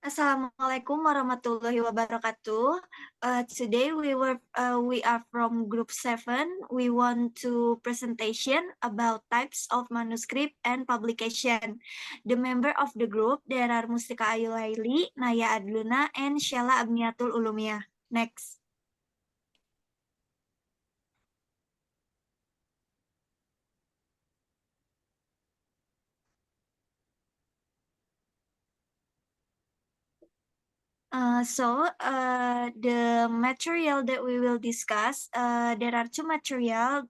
Assalamualaikum warahmatullahi wabarakatuh. Today we are from Group 7. We want to presentation about types of manuscript and publication. The member of the group there are Mustika Ayu Laili, Naya Adluna, and Sheila Abniatul Ulumiyah. Next. The material that we will discuss, there are two material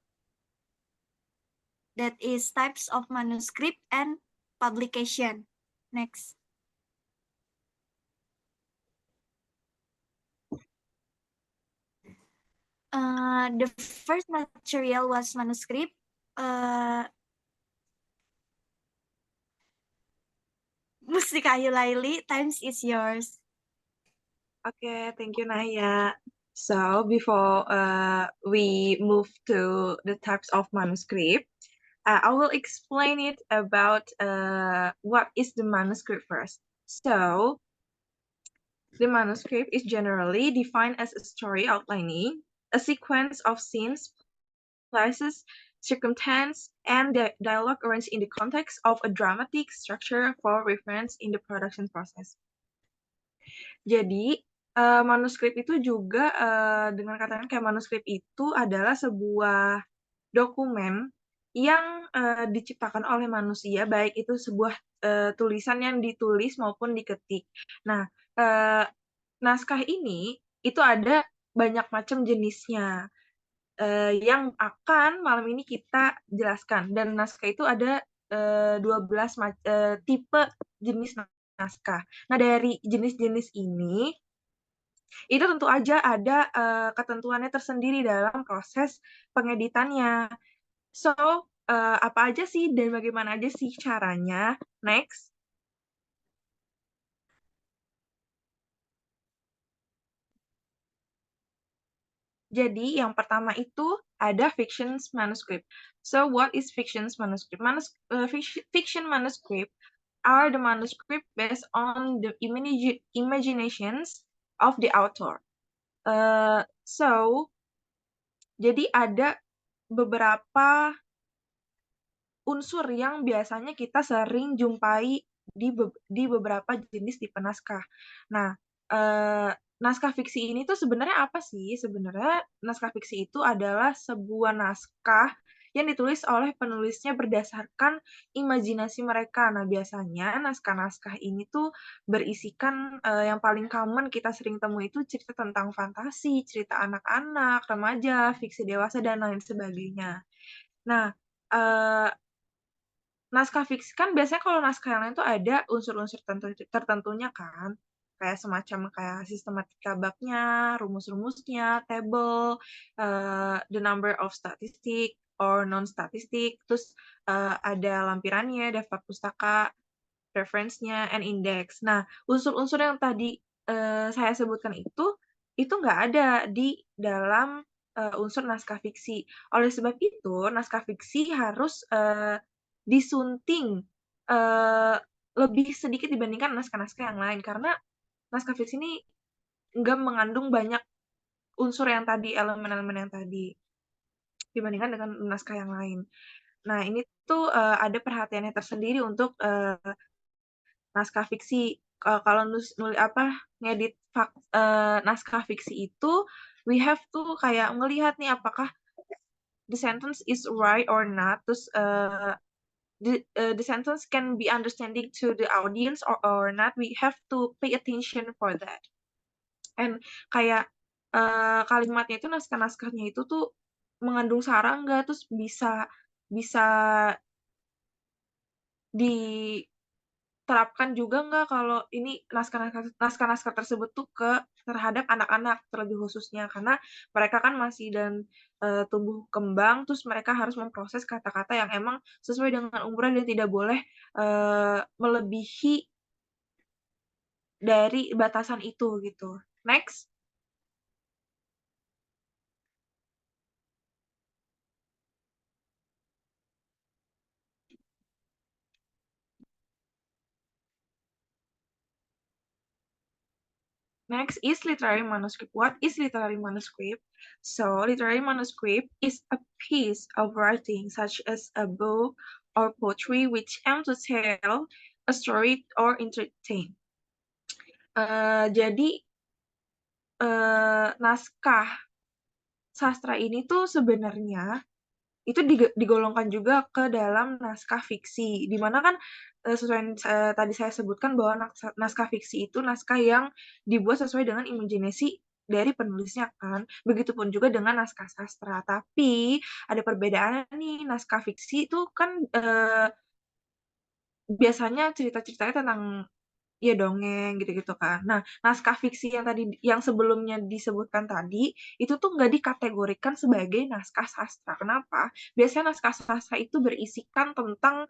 that is types of manuscript and publication. Next. The first material was manuscript. Mustika Ayu Laili, times is yours. Okay, thank you, Naya. So before we move to the types of manuscript, I will explain it about what is the manuscript first. So the manuscript is generally defined as a story outlining a sequence of scenes, places, circumstance, and the dialogue arranged in the context of a dramatic structure for reference in the production process. Jadi, manuskrip itu juga, dengan kata kayak manuskrip itu adalah sebuah dokumen yang, diciptakan oleh manusia, baik itu sebuah, tulisan yang ditulis maupun diketik. Nah, naskah ini itu ada banyak macam jenisnya, yang akan malam ini kita jelaskan. Dan naskah itu ada, 12 tipe jenis naskah. Nah, dari jenis-jenis ini itu tentu aja ada ketentuannya tersendiri dalam proses pengeditannya. So, apa aja sih dan bagaimana aja sih caranya? Next. Jadi, yang pertama itu ada fiction manuscript. So, what is fiction manuscript? Fiction manuscript are the manuscript based on the imaginations of the author. So, jadi ada beberapa unsur yang biasanya kita sering jumpai di beberapa jenis tipe naskah. Nah, naskah fiksi ini tuh sebenarnya apa sih? Sebenarnya naskah fiksi itu adalah sebuah naskah yang ditulis oleh penulisnya berdasarkan imajinasi mereka. Nah, biasanya naskah-naskah ini tuh berisikan, yang paling common kita sering temui itu cerita tentang fantasi, cerita anak-anak, remaja, fiksi dewasa, dan lain sebagainya. Nah, eee naskah fiksi kan biasanya kalau naskah yang lain tuh ada unsur-unsur tertentunya kan, kayak semacam kayak sistematika babnya, rumus-rumusnya, table, the number of statistic or non-statistic, terus ada lampirannya, daftar pustaka, reference-nya, and index. Nah, unsur-unsur yang tadi saya sebutkan itu nggak ada di dalam unsur naskah fiksi. Oleh sebab itu, naskah fiksi harus disunting lebih sedikit dibandingkan naskah-naskah yang lain, karena naskah fiksi ini nggak mengandung banyak unsur yang tadi, elemen-elemen yang tadi, dibandingkan dengan naskah yang lain. Nah, ini tuh ada perhatiannya tersendiri untuk naskah fiksi. Kalau ngedit naskah fiksi itu, we have to kayak ngelihat nih apakah the sentence is right or not, terus the sentence can be understanding to the audience or not. We have to pay attention for that. And kayak kalimatnya itu naskah-naskahnya itu tuh mengandung sara nggak, terus bisa bisa diterapkan juga nggak kalau ini naskah-naskah tersebut tuh terhadap anak-anak terlebih khususnya, karena mereka kan masih dan tumbuh kembang, terus mereka harus memproses kata-kata yang emang sesuai dengan umurnya dan tidak boleh melebihi dari batasan itu gitu. Next. Next is literary manuscript. What is literary manuscript? So, literary manuscript is a piece of writing such as a book or poetry which aim to tell a story or entertain. Jadi naskah sastra ini tuh sebenarnya itu digolongkan juga ke dalam naskah fiksi, di mana kan sesuai yang tadi saya sebutkan bahwa naskah fiksi itu naskah yang dibuat sesuai dengan imajinasi dari penulisnya kan. Begitupun juga dengan naskah sastra. Tapi ada perbedaan nih, naskah fiksi itu kan biasanya cerita-ceritanya tentang ya dongeng gitu-gitu kan. Nah, naskah fiksi yang sebelumnya disebutkan tadi itu tuh nggak dikategorikan sebagai naskah sastra. Kenapa? Biasanya naskah sastra itu berisikan tentang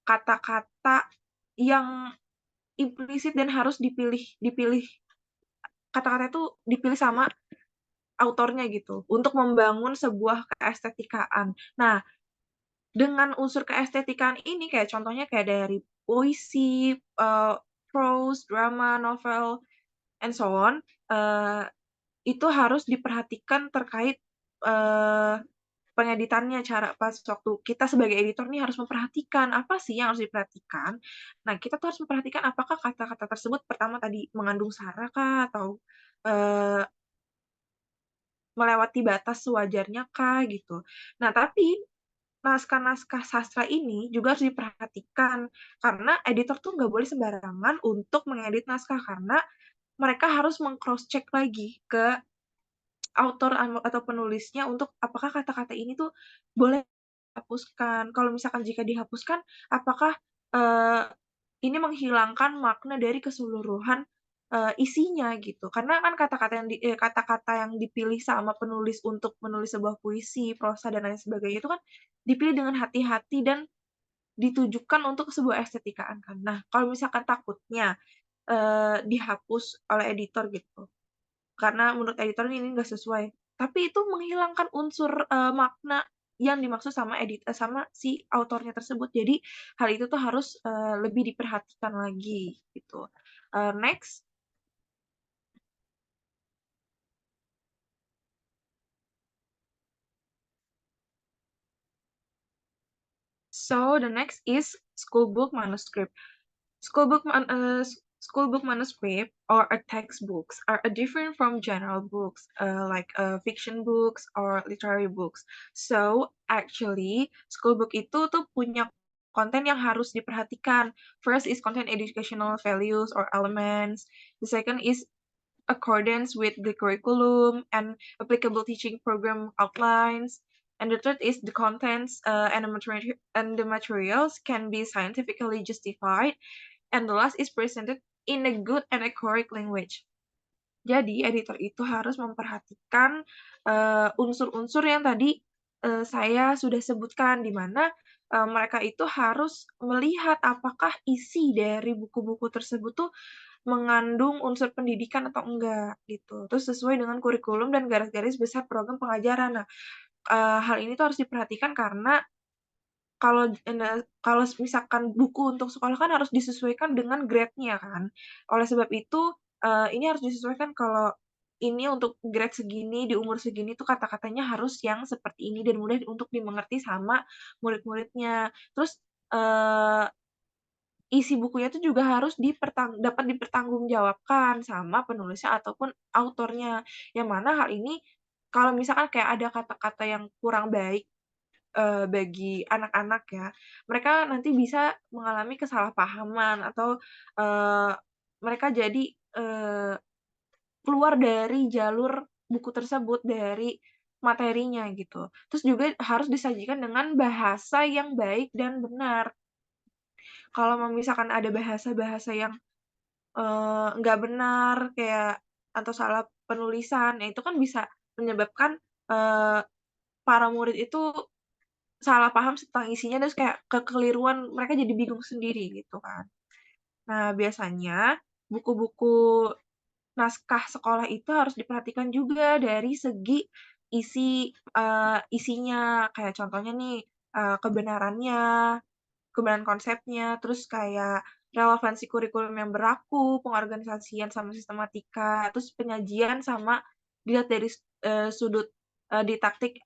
kata-kata yang implisit dan harus dipilih kata-kata itu dipilih sama autornya gitu untuk membangun sebuah keestetikaan. Nah, dengan unsur keestetikan ini kayak contohnya kayak dari puisi, prose, drama, novel, and so on, itu harus diperhatikan terkait pengeditannya, cara pas waktu kita sebagai editor nih harus memperhatikan apa sih yang harus diperhatikan. Nah, kita tuh harus memperhatikan apakah kata-kata tersebut pertama tadi mengandung sara kah atau melewati batas sewajarnya kah gitu. Nah, tapi naskah-naskah sastra ini juga harus diperhatikan, karena editor tuh nggak boleh sembarangan untuk mengedit naskah, karena mereka harus meng-cross check lagi ke autor atau penulisnya untuk apakah kata-kata ini tuh boleh dihapuskan. Kalau misalkan jika dihapuskan, apakah eee, ini menghilangkan makna dari keseluruhan isinya gitu. Karena kan kata-kata yang dipilih sama penulis untuk menulis sebuah puisi, prosa, dan lain sebagainya itu kan dipilih dengan hati-hati dan ditujukan untuk sebuah estetikaan kan. Nah, kalau misalkan takutnya dihapus oleh editor gitu, karena menurut editor ini nggak sesuai, tapi itu menghilangkan unsur makna yang dimaksud sama si autornya tersebut. Jadi hal itu tuh harus lebih diperhatikan lagi gitu. Next. So the next is schoolbook manuscript. Schoolbook man schoolbook manuscript or a textbooks are different from general books like fiction books or literary books. So actually schoolbook itu tuh punya konten yang harus diperhatikan. First is content educational values or elements. The second is accordance with the curriculum and applicable teaching program outlines. And the third is the contents and the materials can be scientifically justified. And the last is presented in a good and a correct language. Jadi, editor itu harus memperhatikan unsur-unsur yang tadi saya sudah sebutkan, di mana mereka itu harus melihat apakah isi dari buku-buku tersebut tuh mengandung unsur pendidikan atau enggak, gitu. Terus sesuai dengan kurikulum dan garis-garis besar program pengajaran. Nah, hal ini tuh harus diperhatikan karena kalau misalkan buku untuk sekolah kan harus disesuaikan dengan grade-nya kan. Oleh sebab itu, ini harus disesuaikan kalau ini untuk grade segini, di umur segini tuh kata-katanya harus yang seperti ini dan mudah untuk dimengerti sama murid-muridnya. Terus, isi bukunya tuh juga harus dapat dipertanggungjawabkan sama penulisnya ataupun autornya. Yang mana hal ini kalau misalkan kayak ada kata-kata yang kurang baik bagi anak-anak ya, mereka nanti bisa mengalami kesalahpahaman atau, eee, mereka jadi, keluar dari jalur buku tersebut, dari materinya gitu. Terus juga harus disajikan dengan bahasa yang baik dan benar. Kalau misalkan ada bahasa-bahasa yang, nggak benar kayak atau salah penulisan, ya itu kan bisa menyebabkan, eee, para murid itu salah paham tentang isinya, terus kayak kekeliruan, mereka jadi bingung sendiri gitu kan. Nah, biasanya buku-buku naskah sekolah itu harus diperhatikan juga dari segi isinya, kayak contohnya nih, kebenarannya, kebenaran konsepnya, terus kayak relevansi kurikulum yang berlaku, pengorganisasian sama sistematika, terus penyajian sama dilihat dari sudut didaktik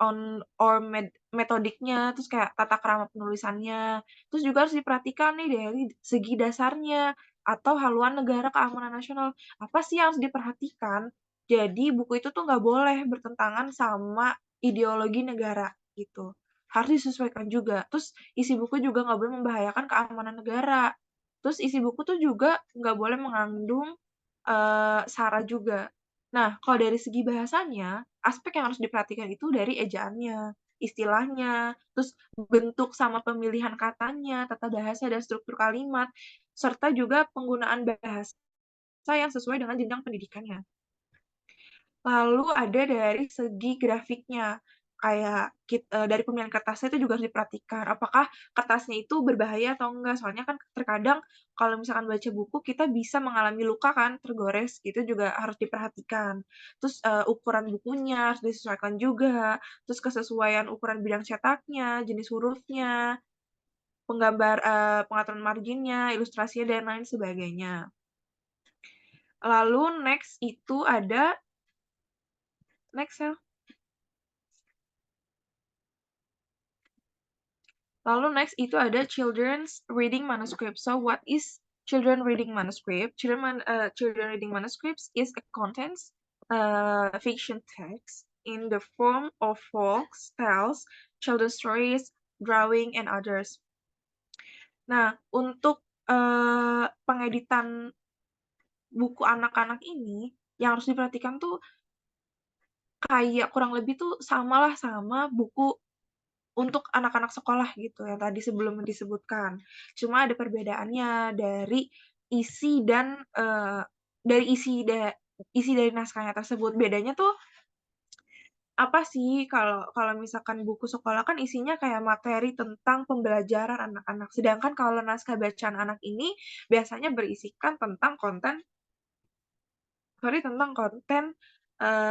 metodiknya, terus kayak tata krama penulisannya. Terus juga harus diperhatikan nih dari segi dasarnya atau haluan negara keamanan nasional. Apa sih yang harus diperhatikan? Jadi buku itu tuh nggak boleh bertentangan sama ideologi negara gitu. Harus disesuaikan juga. Terus isi buku juga nggak boleh membahayakan keamanan negara. Terus isi buku tuh juga nggak boleh mengandung sara juga. Nah, kalau dari segi bahasanya, aspek yang harus diperhatikan itu dari ejaannya, istilahnya, terus bentuk sama pemilihan katanya, tata bahasa dan struktur kalimat, serta juga penggunaan bahasa yang sesuai dengan jenjang pendidikannya. Lalu ada dari segi grafiknya, kayak dari pemilihan kertasnya itu juga harus diperhatikan, apakah kertasnya itu berbahaya atau enggak. Soalnya kan terkadang kalau misalkan baca buku kita bisa mengalami luka kan, tergores, itu juga harus diperhatikan. Terus, ukuran bukunya harus disesuaikan juga, terus kesesuaian ukuran bidang cetaknya, jenis hurufnya, pengaturan marginnya, ilustrasinya, dan lain sebagainya. Lalu next itu ada next ya. Lalu next itu ada children's reading manuscript. So what is children reading manuscript? Children reading manuscripts is a contents fiction text in the form of folks, tales, children's stories, drawing, and others. Nah, untuk pengeditan buku anak-anak ini yang harus diperhatikan tuh kayak kurang lebih tuh samalah sama buku untuk anak-anak sekolah gitu yang tadi sebelum disebutkan. Cuma ada perbedaannya dari isi dan dari isi dari naskahnya tersebut. Bedanya tuh apa sih kalau kalau misalkan buku sekolah kan isinya kayak materi tentang pembelajaran anak-anak. Sedangkan kalau naskah bacaan anak ini biasanya berisikan tentang konten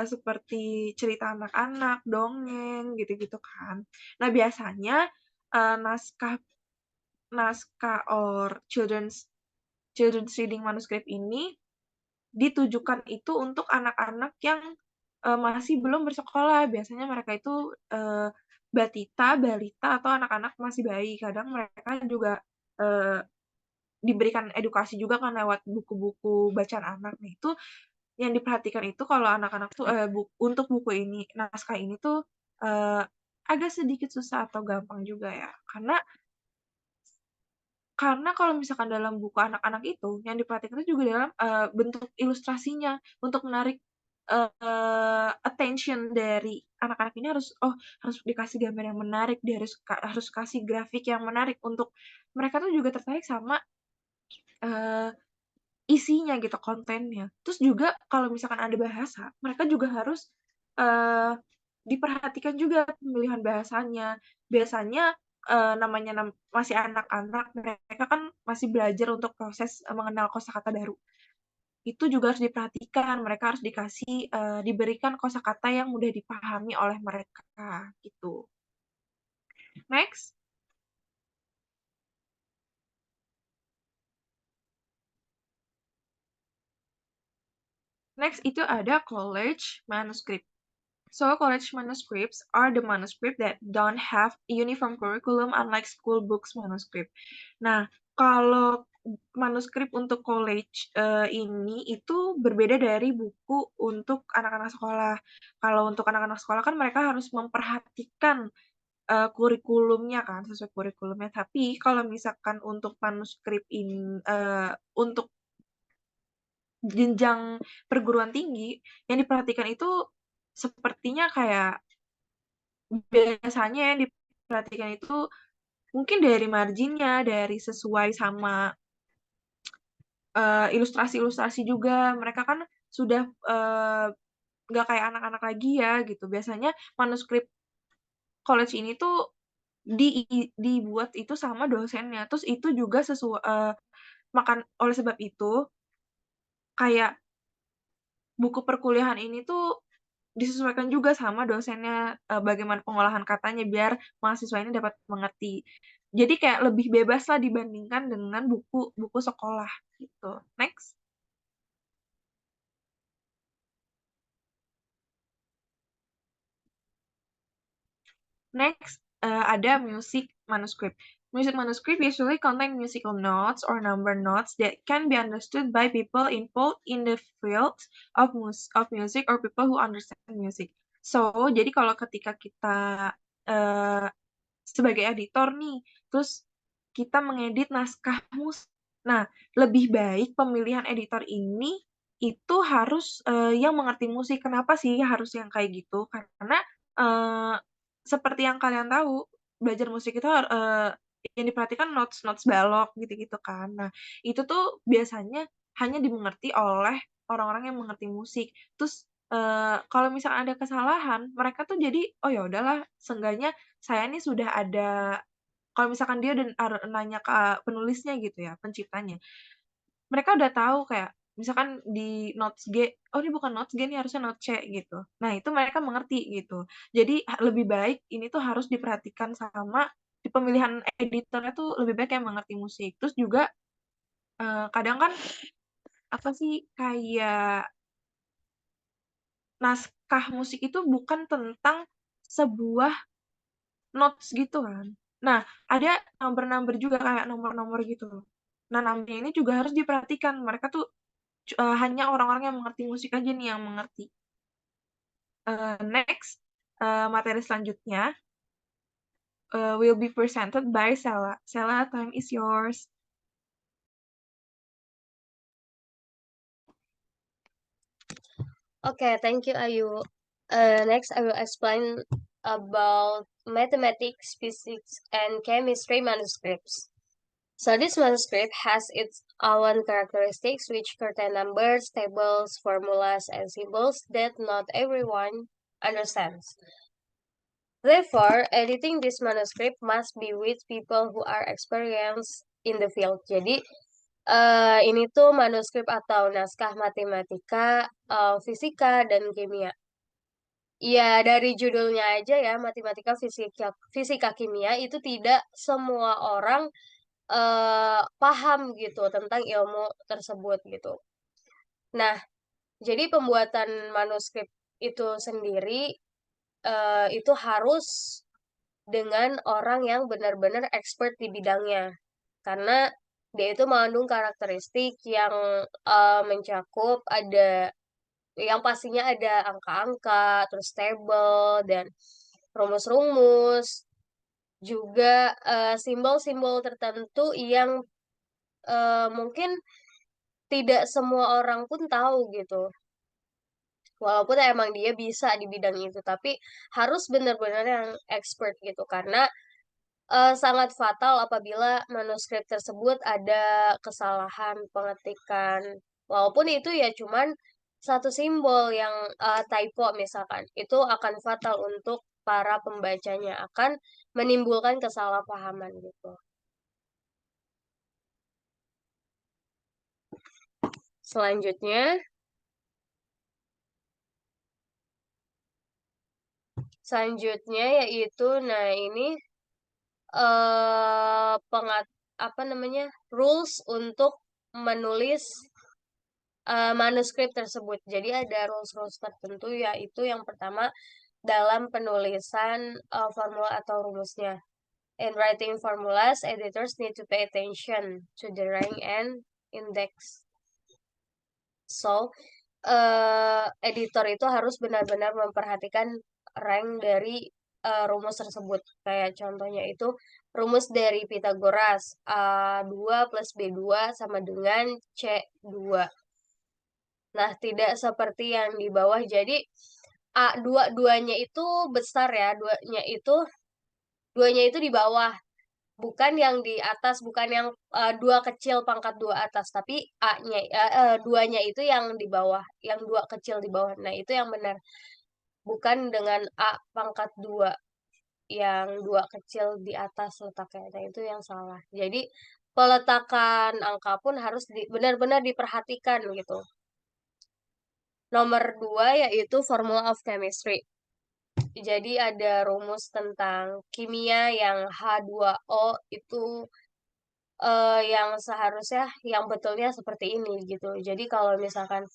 seperti cerita anak-anak, dongeng, gitu-gitu kan. Nah, biasanya naskah naskah or children's reading manuscript ini ditujukan itu untuk anak-anak yang masih belum bersekolah. Biasanya mereka itu batita, balita, atau anak-anak masih bayi. Kadang mereka juga eh, diberikan edukasi juga kan lewat buku-buku bacaan anak. Nah, itu yang diperhatikan itu kalau anak-anak tuh untuk buku ini, naskah ini tuh eh, agak sedikit susah atau gampang juga ya. Karena kalau misalkan dalam buku anak-anak itu, yang diperhatikan itu juga dalam bentuk ilustrasinya untuk menarik attention dari anak-anak ini harus dikasih gambar yang menarik, dia harus kasih grafik yang menarik untuk mereka tuh juga tertarik sama eh, isinya gitu, kontennya. Terus juga kalau misalkan ada bahasa, mereka juga harus eh, diperhatikan juga pemilihan bahasanya. Biasanya namanya masih anak-anak, mereka kan masih belajar untuk proses mengenal kosakata baru. Itu juga harus diperhatikan, mereka harus diberikan kosakata yang mudah dipahami oleh mereka gitu. Next. Next itu ada college manuscript. So, college manuscripts are the manuscript that don't have uniform curriculum unlike school books manuscript. Nah, kalau manuskrip untuk college ini itu berbeda dari buku untuk anak-anak sekolah. Kalau untuk anak-anak sekolah kan mereka harus memperhatikan kurikulumnya kan, sesuai kurikulumnya. Tapi kalau misalkan untuk manuskrip ini untuk jenjang perguruan tinggi yang diperhatikan itu sepertinya kayak biasanya yang diperhatikan itu mungkin dari marginnya, dari sesuai sama ilustrasi-ilustrasi juga. Mereka kan sudah nggak kayak anak-anak lagi ya gitu. Biasanya manuskrip college ini tuh dibuat itu sama dosennya. Terus itu juga oleh sebab itu kayak buku perkuliahan ini tuh disesuaikan juga sama dosennya bagaimana pengolahan katanya biar mahasiswa ini dapat mengerti. Jadi kayak lebih bebas lah dibandingkan dengan buku sekolah gitu. Next. Next, ada music manuscript. Music manuscript usually contain musical notes or number notes that can be understood by people involved in the field of music or people who understand music. So, jadi kalau ketika kita uh, sebagai editor nih, terus kita mengedit naskah musik. Nah, lebih baik pemilihan editor ini itu harus yang mengerti musik. Kenapa sih harus yang kayak gitu? Karena eh, seperti yang kalian tahu, belajar musik itu yang diperhatikan notes-notes balok gitu-gitu kan. Nah, itu tuh biasanya hanya dimengerti oleh orang-orang yang mengerti musik. Terus kalau misalnya ada kesalahan, mereka tuh jadi oh ya udahlah, seenggaknya saya nih sudah ada kalau misalkan dia udah nanya ke penulisnya gitu ya, penciptanya. Mereka udah tahu kayak misalkan di notes G, oh ini bukan notes G, ini harusnya note C gitu. Nah, itu mereka mengerti gitu. Jadi lebih baik ini tuh harus diperhatikan sama di pemilihan editornya tuh lebih baik yang mengerti musik. Terus juga kadang kan apa sih kayak naskah musik itu bukan tentang sebuah notes gitu kan. Nah, ada number-number juga kayak nomor-nomor gitu. Nah, numbernya ini juga harus diperhatikan. Mereka tuh hanya orang-orang yang mengerti musik aja nih yang mengerti. Next, materi selanjutnya will be presented by Sela. Sela, time is yours. Okay, thank you, Ayu. Next, I will explain about mathematics, physics, and chemistry manuscripts. So this manuscript has its own characteristics, which contain numbers, tables, formulas, and symbols that not everyone understands. Therefore, editing this manuscript must be with people who are experienced in the field. Jadi, ini tuh manuskrip atau naskah matematika, fisika, dan kimia. Ya, dari judulnya aja ya, matematika, fisika, kimia itu tidak semua orang paham gitu tentang ilmu tersebut gitu. Nah, jadi pembuatan manuskrip itu sendiri itu harus dengan orang yang benar-benar expert di bidangnya. Karena dia itu mengandung karakteristik yang mencakup ada yang pastinya ada angka-angka, terus table, dan rumus-rumus, juga simbol-simbol tertentu yang mungkin tidak semua orang pun tahu gitu. Walaupun emang dia bisa di bidang itu, tapi harus benar-benar yang expert gitu. Karena sangat fatal apabila manuskrip tersebut ada kesalahan pengetikan. Walaupun itu ya cuman satu simbol yang typo misalkan, itu akan fatal untuk para pembacanya, akan menimbulkan kesalahpahaman gitu. Selanjutnya yaitu nah ini apa namanya rules untuk menulis manuskrip tersebut. Jadi ada rules tertentu, yaitu yang pertama dalam penulisan formula atau rumusnya. In writing formulas, editors need to pay attention to the rank and index. So, editor itu harus benar-benar memperhatikan rank dari rumus tersebut. Kayak contohnya itu rumus dari Pythagoras, A2 plus B2 sama dengan C2. Nah, tidak seperti yang di bawah. Jadi, A2-2-nya itu besar ya, duanya itu di bawah. Bukan yang di atas, bukan yang 2 kecil pangkat 2 atas, tapi A-nya, 2-nya itu yang di bawah, yang 2 kecil di bawah. Nah, itu yang benar. Bukan dengan A pangkat 2, yang 2 kecil di atas letaknya. Nah, itu yang salah. Jadi, peletakan angka pun harus benar-benar diperhatikan gitu. Nomor 2 yaitu Formula of Chemistry. Jadi ada rumus tentang kimia yang H2O itu yang seharusnya yang betulnya seperti ini gitu. Jadi kalau misalkan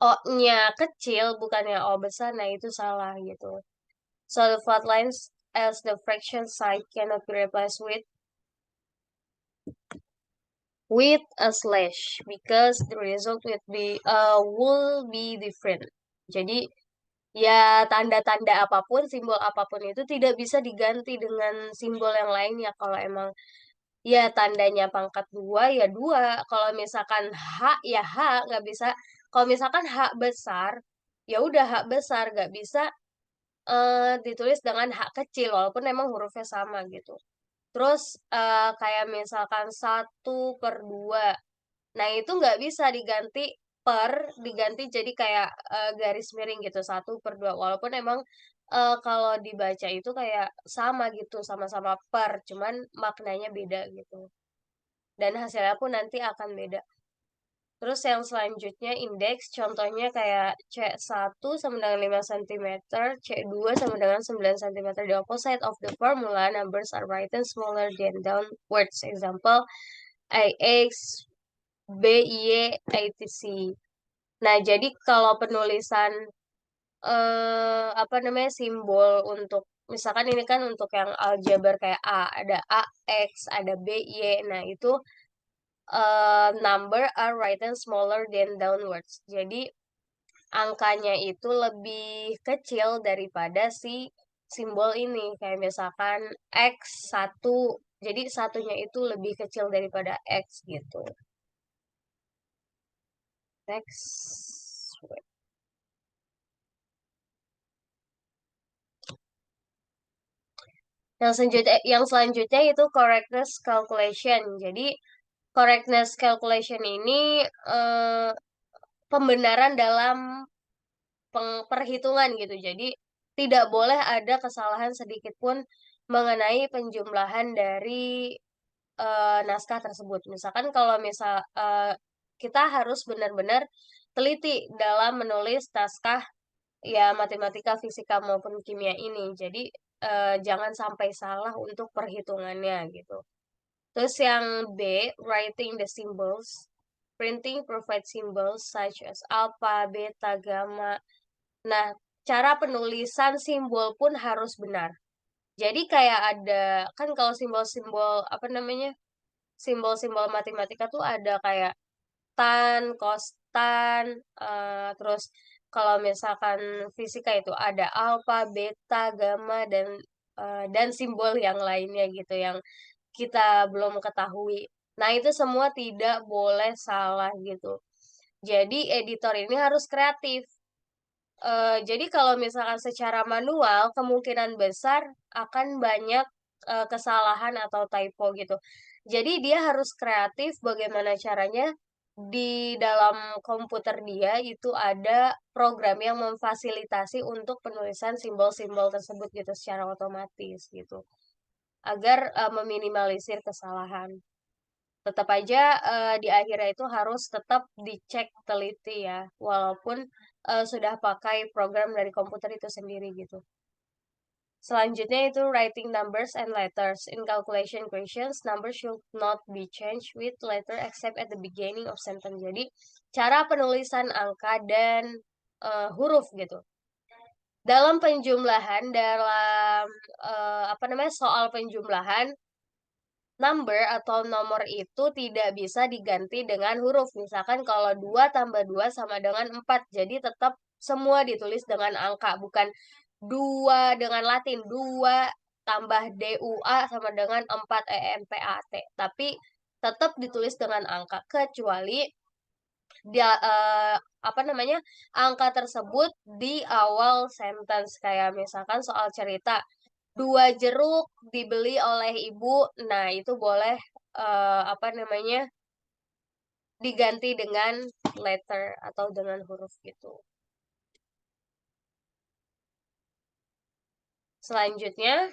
O-nya kecil bukannya O besar, nah itu salah gitu. So the fault lines as the fraction sign cannot be replaced with a slash because the result will be different. Jadi ya tanda-tanda apapun, simbol apapun itu tidak bisa diganti dengan simbol yang lainnya. Kalau emang ya tandanya pangkat 2 ya 2. Kalau misalkan H ya H, nggak bisa. Kalau misalkan H besar, ya udah H besar, nggak bisa ditulis dengan H kecil walaupun emang hurufnya sama gitu. Terus kayak misalkan 1/2. Nah, itu nggak bisa diganti jadi kayak garis miring gitu, 1/2. Walaupun emang kalau dibaca itu kayak sama gitu, sama-sama per, cuman maknanya beda gitu. Dan hasilnya pun nanti akan beda. Terus yang selanjutnya indeks, contohnya kayak C1 sama dengan 5 cm, C2 sama dengan 9 cm. The opposite of the formula, numbers are written smaller than downwards. Example, AX, BY, ATC. Nah, jadi kalau penulisan apa namanya simbol untuk misalkan ini kan untuk yang aljabar kayak A, ada AX, ada BY. Nah, itu number are written smaller than downwards. Jadi angkanya itu lebih kecil daripada si simbol ini. Kayak misalkan X1. Jadi satunya itu lebih kecil daripada X gitu. Next. Yang selanjutnya itu correctness calculation. Jadi correctness calculation ini pembenaran dalam perhitungan gitu. Jadi tidak boleh ada kesalahan sedikit pun mengenai penjumlahan dari naskah tersebut. Misalkan kalau kita harus benar-benar teliti dalam menulis naskah ya matematika, fisika maupun kimia ini. Jadi jangan sampai salah untuk perhitungannya gitu. Terus yang B, writing the symbols. Printing provide symbols such as alpha, beta, gamma. Nah, cara penulisan simbol pun harus benar. Jadi kayak ada, kan kalau simbol-simbol, apa namanya, simbol-simbol matematika tuh ada kayak tan, cos tan, terus kalau misalkan fisika itu ada alfa, beta, gamma, dan simbol yang lainnya gitu yang kita belum ketahui. Nah, itu semua tidak boleh salah gitu. Jadi editor ini harus kreatif. Jadi kalau misalkan secara manual, kemungkinan besar akan banyak kesalahan atau typo gitu. Jadi dia harus kreatif bagaimana caranya di dalam komputer dia itu ada program yang memfasilitasi untuk penulisan simbol-simbol tersebut gitu secara otomatis gitu. Agar meminimalisir kesalahan. Tetap aja di akhirnya itu harus tetap dicek teliti ya, walaupun sudah pakai program dari komputer itu sendiri gitu. Selanjutnya itu writing numbers and letters. In calculation questions, numbers should not be changed with letter except at the beginning of sentence. Jadi, cara penulisan angka dan huruf gitu. Dalam penjumlahan, dalam apa namanya soal penjumlahan, number atau nomor itu tidak bisa diganti dengan huruf. Misalkan kalau 2 tambah 2 sama dengan 4. Jadi tetap semua ditulis dengan angka. Bukan 2 dengan Latin. 2 tambah DUA sama dengan 4 EMPAT. Tapi tetap ditulis dengan angka. Kecuali dia apa namanya angka tersebut di awal sentence. Kayak misalkan soal cerita. 2 jeruk dibeli oleh ibu. Nah, itu boleh apa namanya diganti dengan letter atau dengan huruf gitu. Selanjutnya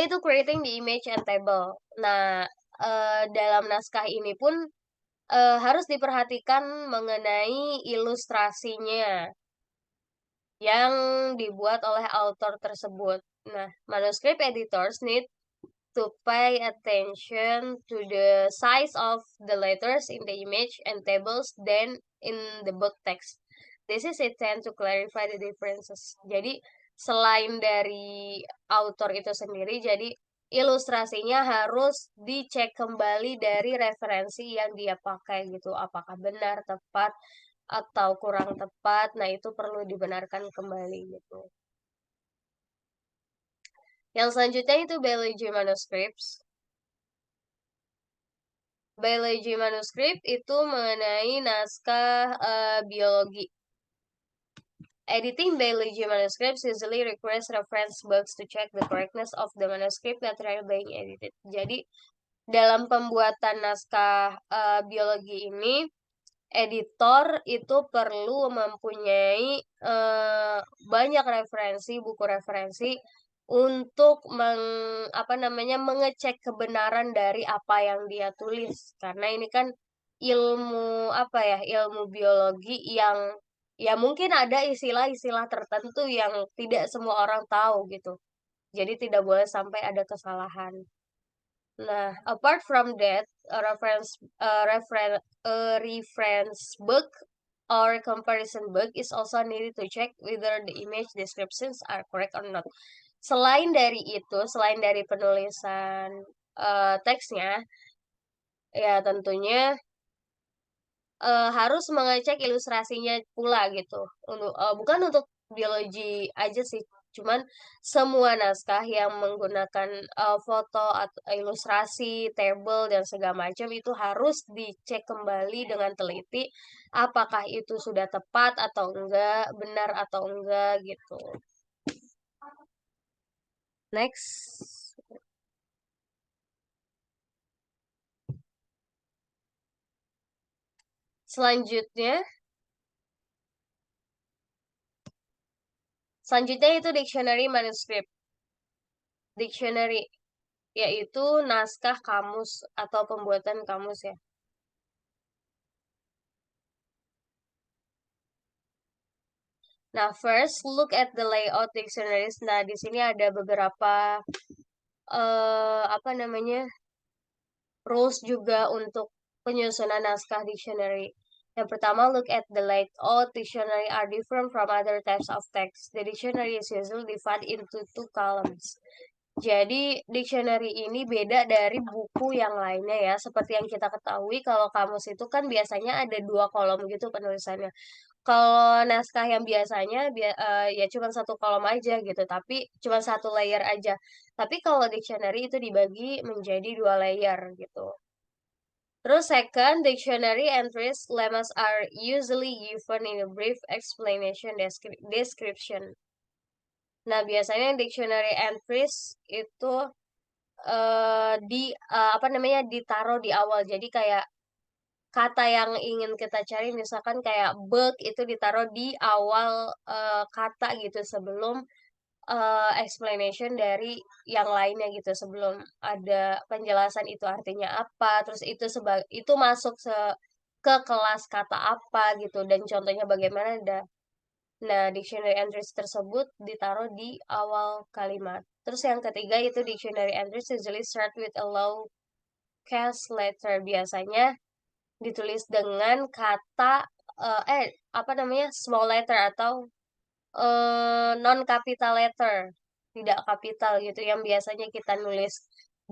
itu creating the image and table. Nah, dalam naskah ini pun harus diperhatikan mengenai ilustrasinya yang dibuat oleh author tersebut. Nah, manuscript editors need to pay attention to the size of the letters in the image and tables than in the book text. This is intended to clarify the differences. Jadi, selain dari author itu sendiri, jadi ilustrasinya harus dicek kembali dari referensi yang dia pakai gitu. Apakah benar, tepat, atau kurang tepat. Nah, itu perlu dibenarkan kembali gitu. Yang selanjutnya itu biology manuscripts. Biology manuscript itu mengenai naskah biologi. Editing biology manuscripts usually requires reference books to check the correctness of the manuscript material being edited. Jadi, dalam pembuatan naskah biologi ini, editor itu perlu mempunyai banyak referensi, buku referensi untuk mengecek kebenaran dari apa yang dia tulis. Karena ini kan ilmu biologi yang ya mungkin ada istilah-istilah tertentu yang tidak semua orang tahu gitu. Jadi tidak boleh sampai ada kesalahan. Nah, apart from that, a reference book or comparison book is also needed to check whether the image descriptions are correct or not. Selain dari penulisan teksnya, ya tentunya harus mengecek ilustrasinya pula gitu. Bukan untuk biologi aja sih, cuman semua naskah yang menggunakan foto atau ilustrasi, table dan segala macam itu harus dicek kembali dengan teliti apakah itu sudah tepat atau enggak, benar atau enggak gitu. Next. Selanjutnya itu dictionary manuscript. Dictionary yaitu naskah kamus atau pembuatan kamus ya. Nah, first look at the layout dictionaries. Nah, di sini ada beberapa rules juga untuk penyusunan naskah dictionary. Yang pertama, look at the layout dictionary are different from other types of text. The dictionary is usually divided into 2 columns. Jadi, dictionary ini beda dari buku yang lainnya ya. Seperti yang kita ketahui, kalau kamus itu kan biasanya ada 2 kolom gitu penulisannya. Kalau naskah yang biasanya ya cuma 1 kolom aja gitu, tapi cuma 1 layer aja. Tapi kalau dictionary itu dibagi menjadi 2 layer gitu. Terus second, dictionary entries lemmas are usually given in a brief explanation description. Nah, biasanya dictionary entries itu ditaruh di awal. Jadi kayak kata yang ingin kita cari, misalkan kayak bug itu ditaruh di awal kata gitu sebelum explanation dari yang lainnya gitu, sebelum ada penjelasan itu artinya apa, terus itu masuk ke kelas kata apa gitu dan contohnya bagaimana. Nah, dictionary entries tersebut ditaruh di awal kalimat. Terus yang ketiga itu dictionary entries usually start with a lowercase letter. Biasanya ditulis dengan kata small letter atau non capital letter, tidak kapital gitu, yang biasanya kita nulis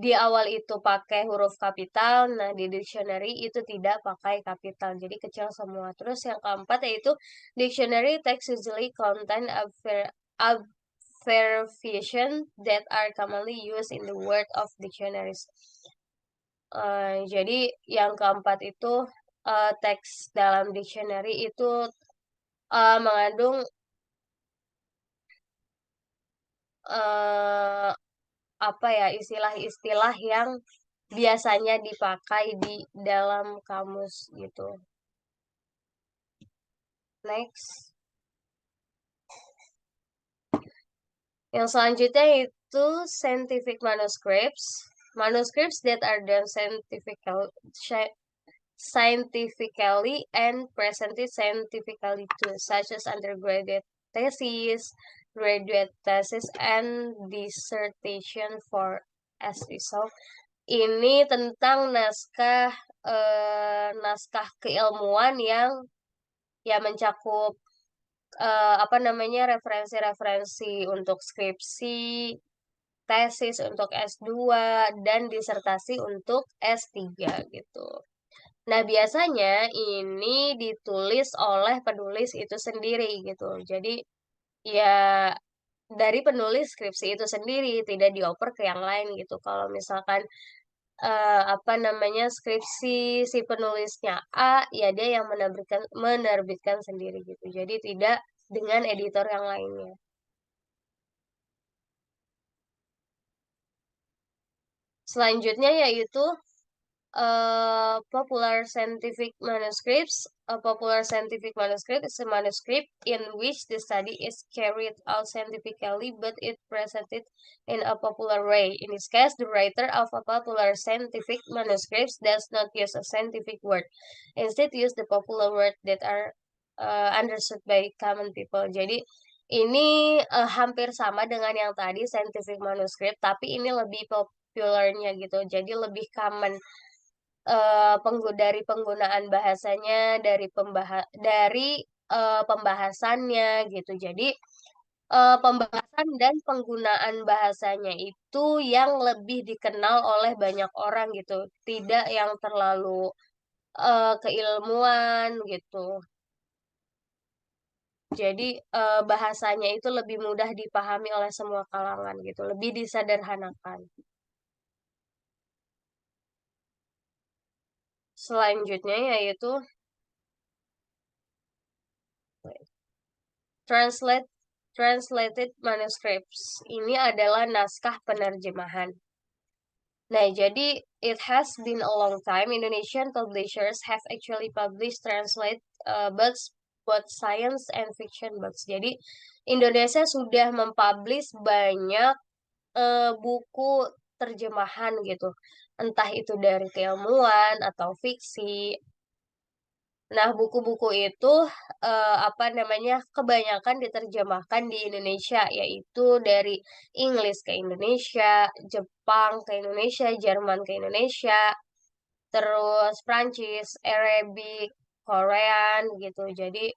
di awal itu pakai huruf kapital. Nah, di dictionary itu tidak pakai kapital, jadi kecil semua. Terus yang keempat yaitu dictionary text usually contain abbreviation that are commonly used in the word of dictionaries. Jadi yang keempat itu teks dalam dictionary itu mengandung istilah-istilah yang biasanya dipakai di dalam kamus gitu. Next. Yang selanjutnya itu scientific manuscripts. Manuscripts that are done scientifically and presented scientifically too, such as undergraduate thesis, graduate thesis, and dissertation for SE. So, ini tentang naskah naskah keilmuan yang ya mencakup referensi-referensi untuk skripsi, tesis untuk S2, dan disertasi untuk S3 gitu. Nah, biasanya ini ditulis oleh penulis itu sendiri gitu. Jadi, ya dari penulis skripsi itu sendiri, tidak dioper ke yang lain gitu. Kalau misalkan skripsi si penulisnya A, ya dia yang menerbitkan sendiri gitu. Jadi tidak dengan editor yang lainnya. Selanjutnya yaitu popular scientific manuscripts. A popular scientific manuscript is a manuscript in which the study is carried out scientifically, but it presented in a popular way. In this case, the writer of a popular scientific manuscript does not use a scientific word. Instead, use the popular word that are understood by common people. Jadi, ini hampir sama dengan yang tadi, scientific manuscript, tapi ini lebih popularnya gitu. Jadi, lebih common dari penggunaan bahasanya, dari pembahasannya gitu. Jadi pembahasan dan penggunaan bahasanya itu yang lebih dikenal oleh banyak orang gitu, tidak yang terlalu keilmuan gitu. Jadi bahasanya itu lebih mudah dipahami oleh semua kalangan gitu, lebih disederhanakan. Selanjutnya yaitu translated manuscripts. Ini adalah naskah penerjemahan. Nah, jadi it has been a long time Indonesian publishers have actually published translate books, both science and fiction books. Jadi Indonesia sudah mempublish banyak buku terjemahan gitu. Entah itu dari keilmuan atau fiksi. Nah, buku-buku itu kebanyakan diterjemahkan di Indonesia, yaitu dari Inggris ke Indonesia, Jepang ke Indonesia, Jerman ke Indonesia, terus Prancis, Arabic, Korean gitu. Jadi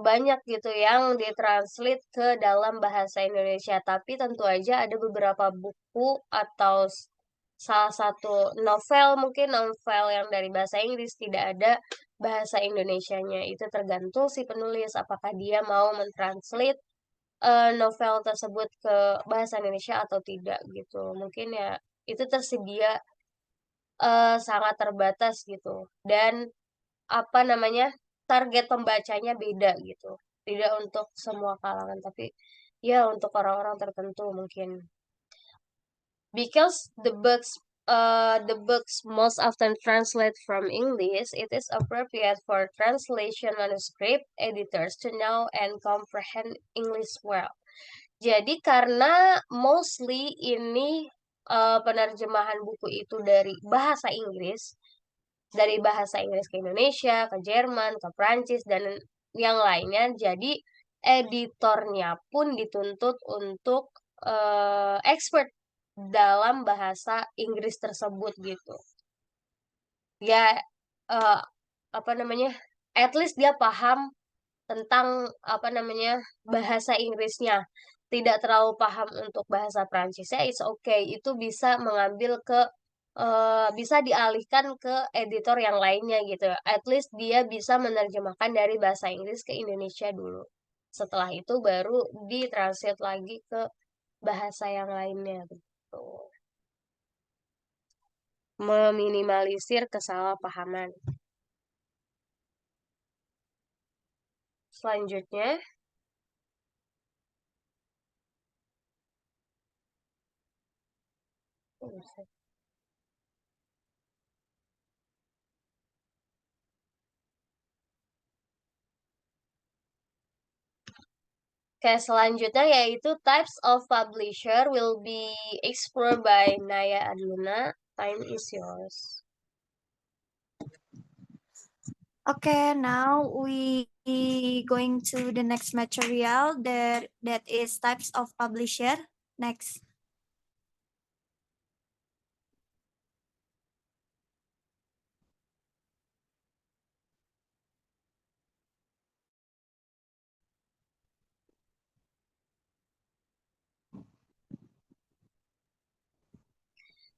banyak gitu yang ditranslate ke dalam bahasa Indonesia, tapi tentu aja ada beberapa buku atau salah satu novel yang dari bahasa Inggris tidak ada bahasa Indonesianya. Itu tergantung si penulis apakah dia mau mentranslate novel tersebut ke bahasa Indonesia atau tidak gitu. Mungkin ya itu tersedia sangat terbatas gitu. Dan target pembacanya beda gitu. Tidak untuk semua kalangan, tapi ya untuk orang-orang tertentu mungkin. Because the books most often translate from English, it is appropriate for translation manuscript editors to know and comprehend English well. Jadi karena mostly ini penerjemahan buku itu dari bahasa Inggris ke Indonesia, ke Jerman, ke Prancis, dan yang lainnya. Jadi editornya pun dituntut untuk expert dalam bahasa Inggris tersebut gitu. Ya at least dia paham tentang bahasa Inggrisnya. Tidak terlalu paham untuk bahasa Prancisnya, it's okay. Itu bisa bisa dialihkan ke editor yang lainnya gitu. At least dia bisa menerjemahkan dari bahasa Inggris ke Indonesia dulu. Setelah itu baru ditranslate lagi ke bahasa yang lainnya gitu. Meminimalisir kesalahpahaman. Selanjutnya, selanjutnya yaitu types of publisher will be explored by Naya Adluna. Time is yours. Okay, now we going to the next material that is types of publisher. Next.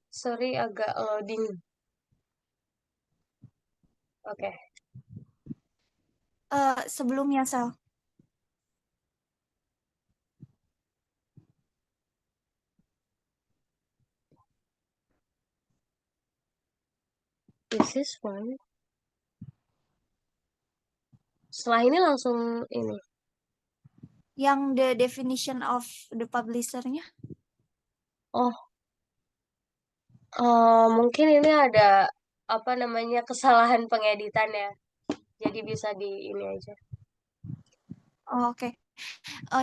Sorry, agak loading. Oke. Sebelumnya, Sal. This is one. Setelah ini langsung ini. Yang the definition of the publisher-nya. Oh, mungkin ini ada apa namanya kesalahan pengeditan ya. Jadi bisa di ini aja. Oh, oke.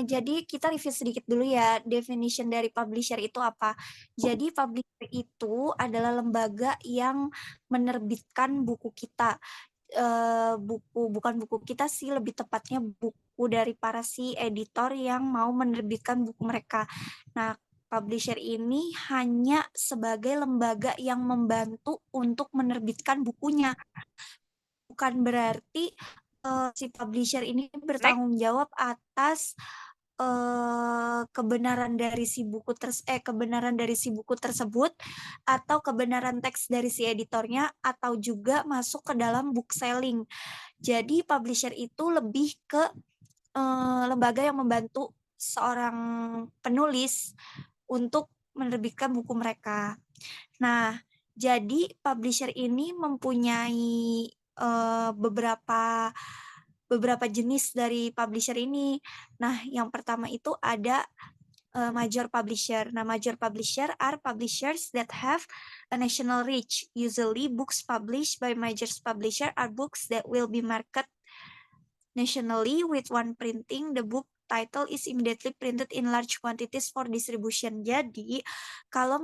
Jadi kita review sedikit dulu ya, definition dari publisher itu apa. Jadi publisher itu adalah lembaga yang menerbitkan buku kita. Bukan buku kita sih, lebih tepatnya buku dari para si editor yang mau menerbitkan buku mereka. Nah, publisher ini hanya sebagai lembaga yang membantu untuk menerbitkan bukunya. Bukan berarti si publisher ini bertanggung jawab atas kebenaran dari si buku tersebut atau kebenaran teks dari si editornya atau juga masuk ke dalam book selling. Jadi publisher itu lebih ke lembaga yang membantu seorang penulis untuk menerbitkan buku mereka. Nah, jadi publisher ini mempunyai beberapa jenis dari publisher ini. Nah, yang pertama itu ada major publisher. Nah, major publisher are publishers that have a national reach. Usually, books published by major publisher are books that will be marketed nationally with one printing. The book title is immediately printed in large quantities for distribution. Jadi, kalau